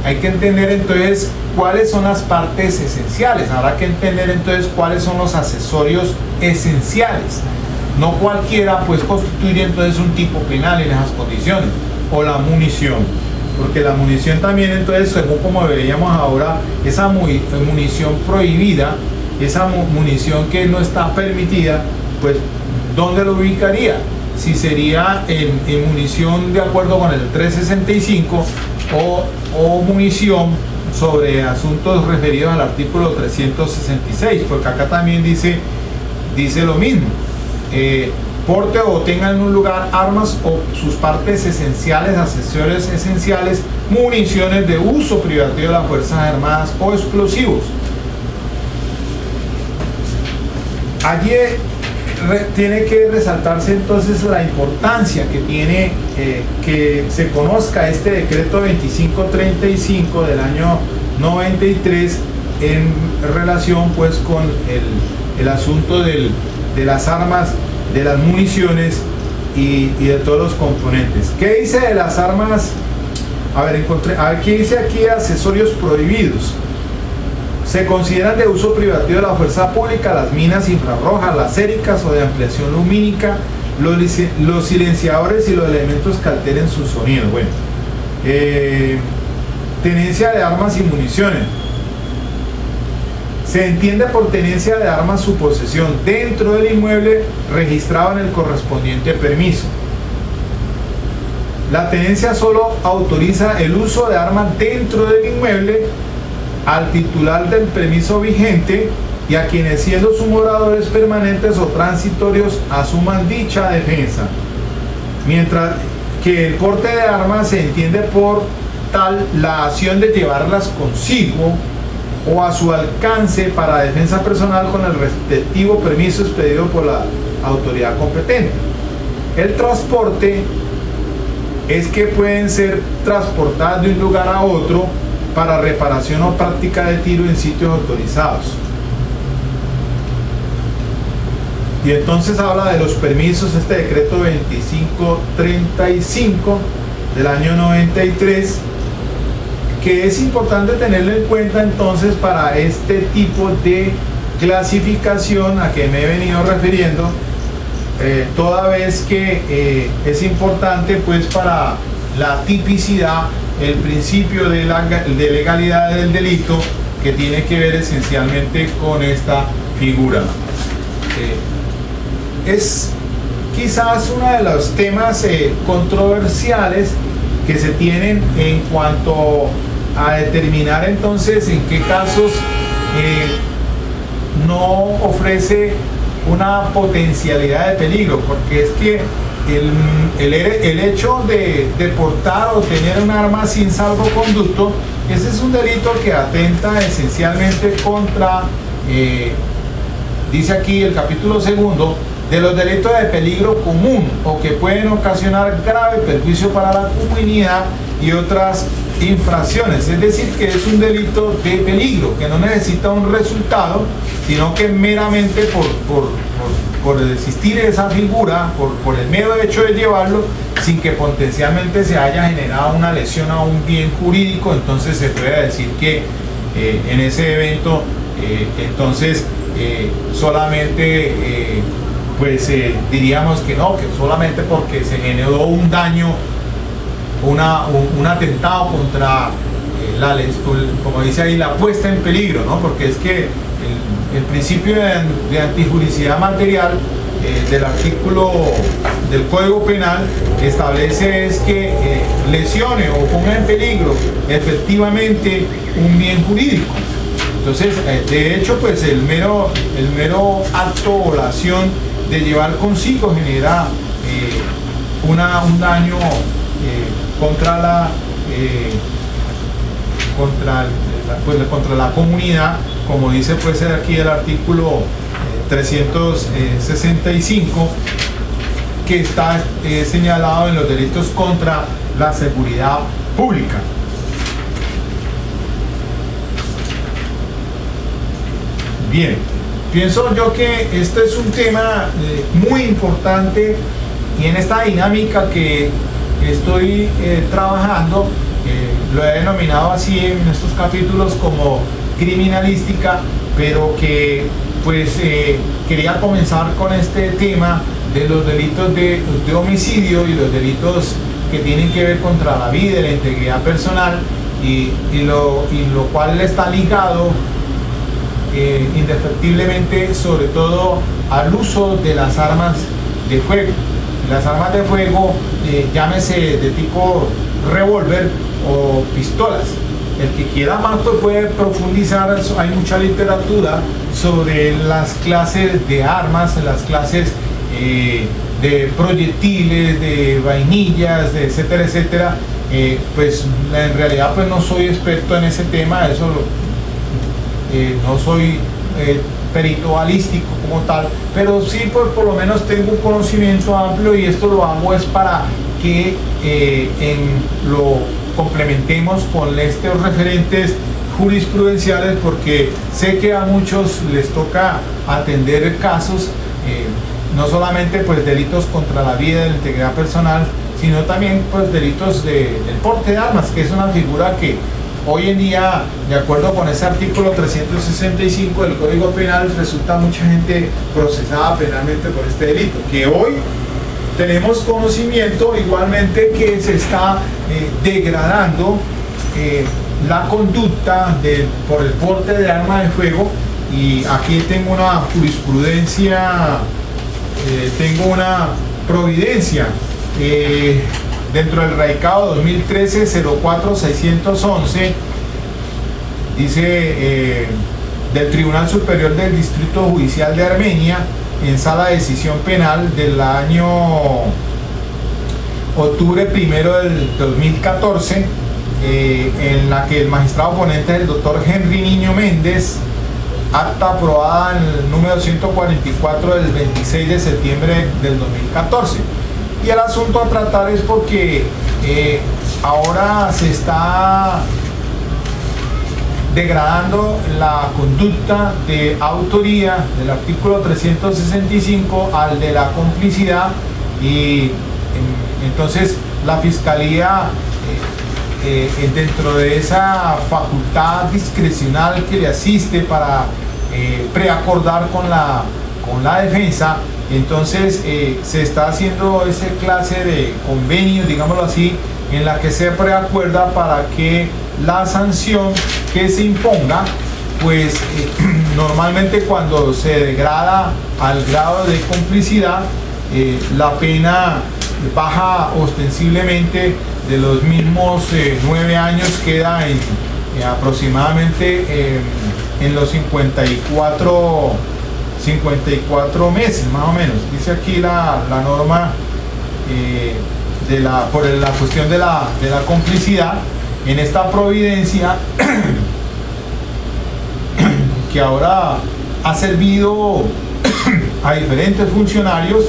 Hay que entender entonces cuáles son las partes esenciales. Habrá que entender entonces cuáles son los accesorios esenciales. No cualquiera pues constituye entonces un tipo penal en esas condiciones. O la munición, porque la munición también entonces, según como veíamos ahora, esa munición prohibida, esa munición que no está permitida, pues ¿dónde lo ubicaría? Si sería en munición de acuerdo con el 365 o munición sobre asuntos referidos al artículo 366, porque acá también dice lo mismo. Porte o tenga en un lugar armas o sus partes esenciales, accesorios esenciales, municiones de uso privativo de las Fuerzas Armadas o explosivos. Allí tiene que resaltarse entonces la importancia que tiene que se conozca este decreto 2535 del año 93 en relación pues con el asunto de las armas, de las municiones y de todos los componentes. ¿Qué dice de las armas? A ver, ¿qué dice aquí? Accesorios prohibidos. Se consideran de uso privativo de la fuerza pública las minas infrarrojas, las séricas o de ampliación lumínica, los silenciadores y los elementos que alteren su sonido. Bueno, tenencia de armas y municiones. Se entiende por tenencia de armas su posesión dentro del inmueble registrado en el correspondiente permiso. La tenencia solo autoriza el uso de armas dentro del inmueble al titular del permiso vigente y a quienes, siendo sus moradores permanentes o transitorios, asuman dicha defensa. Mientras que el porte de armas se entiende por tal la acción de llevarlas consigo o a su alcance para defensa personal con el respectivo permiso expedido por la autoridad competente. El transporte es que pueden ser transportadas de un lugar a otro para reparación o práctica de tiro en sitios autorizados. Y entonces habla de los permisos, este decreto 2535 del año 93, que es importante tenerlo en cuenta entonces para este tipo de clasificación a que me he venido refiriendo, toda vez que es importante pues para la tipicidad, el principio de legalidad del delito, que tiene que ver esencialmente con esta figura. Es quizás uno de los temas controversiales que se tienen en cuanto a determinar entonces en qué casos no ofrece una potencialidad de peligro, porque es que el hecho de portar o tener un arma sin salvoconducto, ese es un delito que atenta esencialmente contra, dice aquí el capítulo 2, de los delitos de peligro común o que pueden ocasionar grave perjuicio para la comunidad y otras infracciones. Es decir, que es un delito de peligro, que no necesita un resultado, sino que meramente por existir esa figura, por el mero hecho de llevarlo, sin que potencialmente se haya generado una lesión a un bien jurídico, entonces se puede decir que en ese evento, entonces solamente pues diríamos que no, que solamente porque se generó un daño, un atentado contra como dice ahí, la puesta en peligro, ¿no? Porque es que el principio de antijuricidad material del artículo del Código Penal establece es que lesione o ponga en peligro efectivamente un bien jurídico. Entonces, de hecho, pues el mero acto o la acción de llevar consigo genera un daño contra la comunidad, como dice pues aquí el artículo 365, que está señalado en los delitos contra la seguridad pública. Bien, pienso yo que este es un tema muy importante, y en esta dinámica que estoy trabajando, lo he denominado así en estos capítulos como criminalística, pero que pues quería comenzar con este tema de los delitos de homicidio y los delitos que tienen que ver contra la vida y la integridad personal, y lo cual está ligado indefectiblemente sobre todo al uso de las armas de fuego. Las armas de fuego, llámese de tipo revólver o pistolas. El que quiera más pues puede profundizar, hay mucha literatura sobre las clases de armas, las clases de proyectiles, de vainillas, de etcétera, etcétera. Pues en realidad pues no soy experto en ese tema, eso no soy perito balístico como tal, pero sí pues por lo menos tengo un conocimiento amplio, y esto lo hago es para que lo complementemos con estos referentes jurisprudenciales, porque sé que a muchos les toca atender casos, no solamente pues delitos contra la vida y la integridad personal, sino también pues delitos del porte de armas, que es una figura que hoy en día, de acuerdo con ese artículo 365 del Código Penal, resulta mucha gente procesada penalmente por este delito, que hoy tenemos conocimiento igualmente que se está degradando la conducta por el porte de arma de fuego. Y aquí tengo una jurisprudencia, tengo una providencia dentro del radicado 2013-04-611, dice del Tribunal Superior del Distrito Judicial de Armenia, en sala de decisión penal del año octubre 1 del 2014, en la que el magistrado ponente es el doctor Henry Niño Méndez, acta aprobada en el número 144 del 26 de septiembre del 2014. Y el asunto a tratar es porque ahora se está degradando la conducta de autoría del artículo 365 al de la complicidad, y entonces la Fiscalía, dentro de esa facultad discrecional que le asiste para preacordar con la defensa, entonces se está haciendo esa clase de convenio, digámoslo así, en la que se preacuerda para que la sanción que se imponga, pues normalmente cuando se degrada al grado de complicidad, la pena baja ostensiblemente de los mismos 9 años, queda en aproximadamente en los 54 meses más o menos. Dice aquí la norma por la cuestión de la complicidad en esta providencia que ahora ha servido a diferentes funcionarios,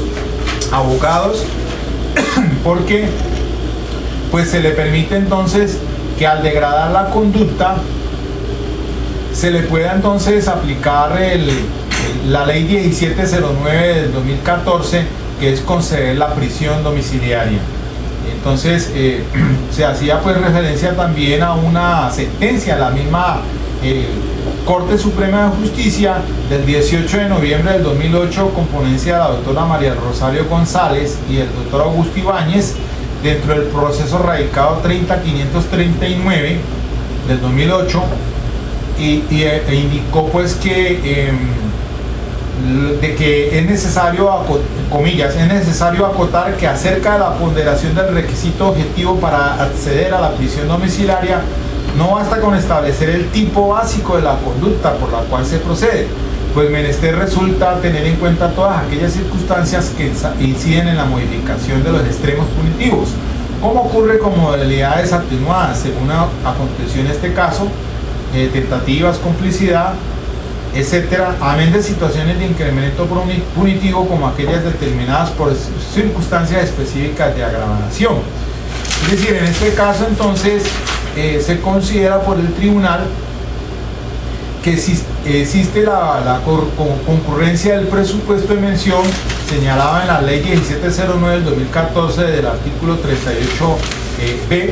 abogados, porque pues se le permite entonces que al degradar la conducta se le pueda entonces aplicar la ley 1709 del 2014, que es conceder la prisión domiciliaria. Entonces se hacía pues referencia también a una sentencia de la misma Corte Suprema de Justicia del 18 de noviembre del 2008, con ponencia de la doctora María Rosario González y el doctor Augusto Ibáñez, dentro del proceso radicado 30539 del 2008, e indicó pues que es necesario, comillas, es necesario acotar que acerca de la ponderación del requisito objetivo para acceder a la prisión domiciliaria, no basta con establecer el tipo básico de la conducta por la cual se procede, pues menester resulta tener en cuenta todas aquellas circunstancias que inciden en la modificación de los extremos punitivos, como ocurre con modalidades atenuadas, según aconteció en este caso, tentativas, complicidad, etcétera, amén de situaciones de incremento punitivo como aquellas determinadas por circunstancias específicas de agravación. Es decir, en este caso entonces se considera por el tribunal que existe la concurrencia del presupuesto de mención señalada en la ley 1709 del 2014 del artículo 38b,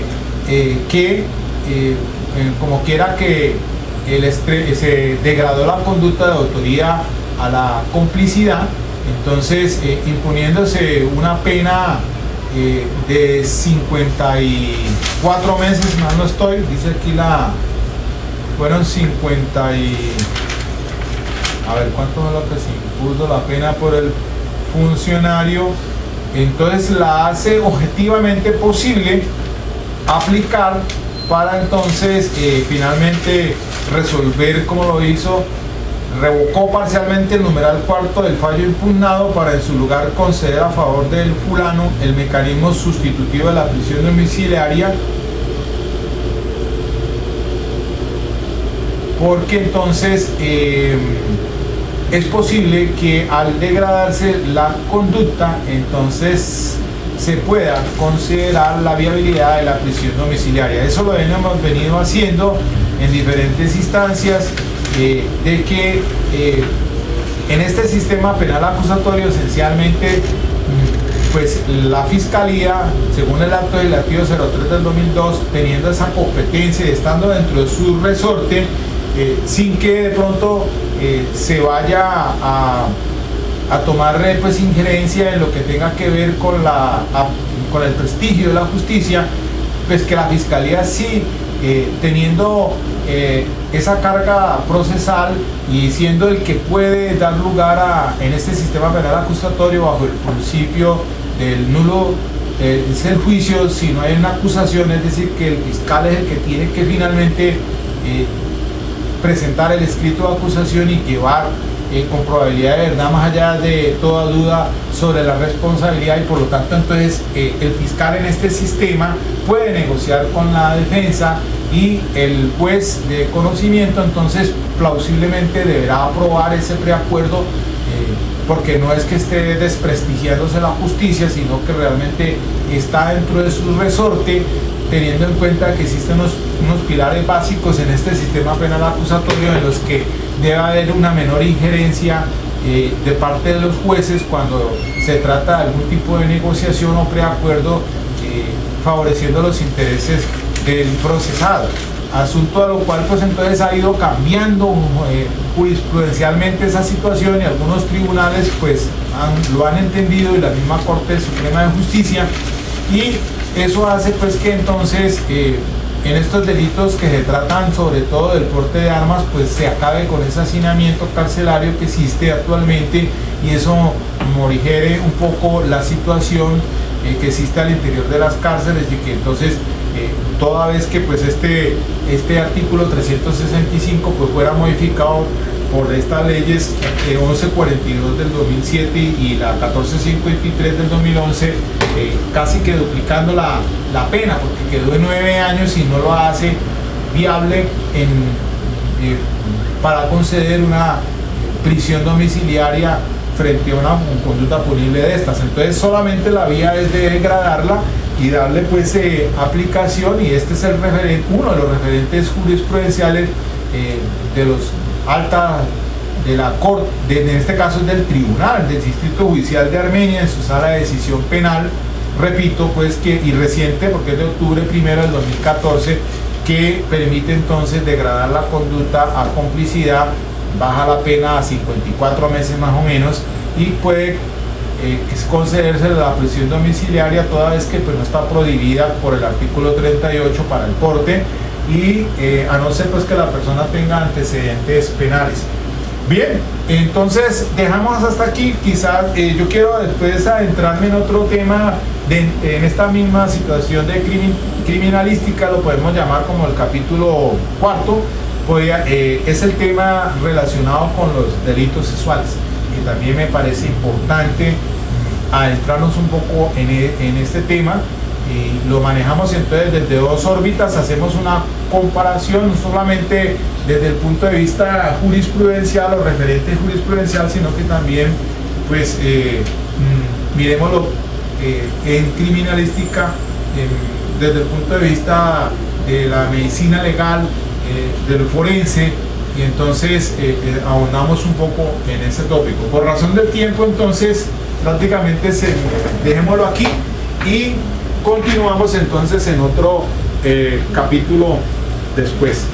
que como quiera que se degradó la conducta de autoría a la complicidad, entonces imponiéndose una pena de 54 meses, más no estoy, dice aquí fueron 50 a ver cuánto es lo que se impuso la pena por el funcionario, entonces la hace objetivamente posible aplicar para entonces finalmente resolver, como lo hizo, revocó parcialmente el numeral cuarto del fallo impugnado para en su lugar conceder a favor del fulano el mecanismo sustitutivo de la prisión domiciliaria, porque entonces es posible que al degradarse la conducta, entonces se pueda considerar la viabilidad de la prisión domiciliaria. Eso lo hemos venido haciendo en diferentes instancias, de que en este sistema penal acusatorio esencialmente pues la Fiscalía, según el acto legislativo 03 del 2002, teniendo esa competencia y estando dentro de su resorte, sin que de pronto se vaya a tomar pues injerencia en lo que tenga que ver con el prestigio de la justicia, pues que la Fiscalía sí, teniendo esa carga procesal y siendo el que puede dar lugar en este sistema penal acusatorio bajo el principio del nulo es el juicio si no hay una acusación, es decir, que el fiscal es el que tiene que finalmente presentar el escrito de acusación y llevar con probabilidad de verdad más allá de toda duda sobre la responsabilidad, y por lo tanto entonces el fiscal en este sistema puede negociar con la defensa y el juez de conocimiento entonces plausiblemente deberá aprobar ese preacuerdo, porque no es que esté desprestigiándose la justicia, sino que realmente está dentro de su resorte, teniendo en cuenta que existen unos pilares básicos en este sistema penal acusatorio en los que debe haber una menor injerencia de parte de los jueces cuando se trata de algún tipo de negociación o preacuerdo favoreciendo los intereses del procesado. Asunto a lo cual pues entonces ha ido cambiando jurisprudencialmente esa situación, y algunos tribunales pues lo han entendido, y la misma Corte Suprema de Justicia, y eso hace pues que entonces en estos delitos que se tratan sobre todo del porte de armas, pues se acabe con ese hacinamiento carcelario que existe actualmente, y eso morigere un poco la situación que existe al interior de las cárceles, y que entonces toda vez que pues este artículo 365 pues fuera modificado por estas leyes 1142 del 2007 y la 1453 del 2011, casi que duplicando la pena, porque quedó de 9 años y no lo hace viable para conceder una prisión domiciliaria frente a una conducta punible de estas. Entonces solamente la vía es de degradarla y darle pues aplicación, y este es uno de los referentes jurisprudenciales de los alta de la corte, en este caso es del tribunal del Distrito Judicial de Armenia en su sala de decisión penal, repito pues y reciente porque es de octubre 1 del 2014, que permite entonces degradar la conducta a complicidad, baja la pena a 54 meses más o menos, y puede concederse la prisión domiciliaria toda vez que pues no está prohibida por el artículo 38 para el porte, y a no ser pues que la persona tenga antecedentes penales. Bien, entonces dejamos hasta aquí. Quizás yo quiero después adentrarme en otro tema en esta misma situación de criminalística, lo podemos llamar como el capítulo 4, es el tema relacionado con los delitos sexuales, que también me parece importante adentrarnos un poco en este tema. Y lo manejamos entonces desde dos órbitas, hacemos una comparación no solamente desde el punto de vista jurisprudencial o referente jurisprudencial, sino que también pues miremoslo en criminalística desde el punto de vista de la medicina legal, del forense, y entonces ahondamos un poco en ese tópico. Por razón del tiempo entonces prácticamente dejémoslo aquí y continuamos entonces en otro capítulo después.